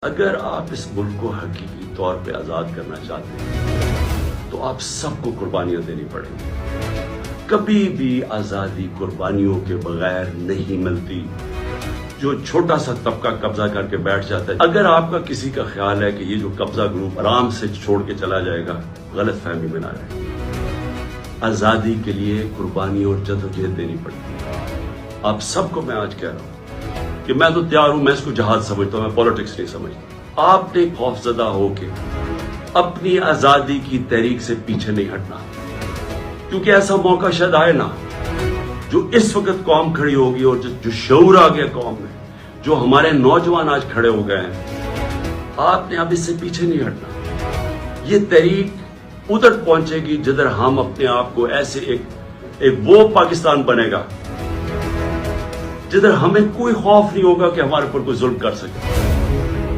اگر آپ اس ملک کو حقیقی طور پہ آزاد کرنا چاہتے ہیں تو آپ سب کو قربانیاں دینی پڑیں گی. کبھی بھی آزادی قربانیوں کے بغیر نہیں ملتی. جو چھوٹا سا طبقہ قبضہ کر کے بیٹھ جاتا ہے، اگر آپ کا کسی کا خیال ہے کہ یہ جو قبضہ گروپ آرام سے چھوڑ کے چلا جائے گا، غلط فہمی میں نہ رہے. آزادی کے لیے قربانی اور جدوجہد دینی پڑتی ہے. آپ سب کو میں آج کہہ رہا ہوں کہ میں تو تیار ہوں، میں اس کو جہاد سمجھتا ہوں، میں پالیٹکس نہیں سمجھتا. آپ نے خوفزدہ ہو کے اپنی آزادی کی تحریک سے پیچھے نہیں ہٹنا، کیونکہ ایسا موقع شاید آئے نا. جو اس وقت قوم کھڑی ہوگی اور جو شعور آ گیا قوم میں، جو ہمارے نوجوان آج کھڑے ہو گئے ہیں، آپ نے اب اس سے پیچھے نہیں ہٹنا. یہ تحریک ادھر پہنچے گی جدھر ہم اپنے آپ کو ایسے ایک وہ پاکستان بنے گا جدھر ہمیں کوئی خوف نہیں ہوگا کہ ہمارے اوپر کوئی ظلم کر سکے.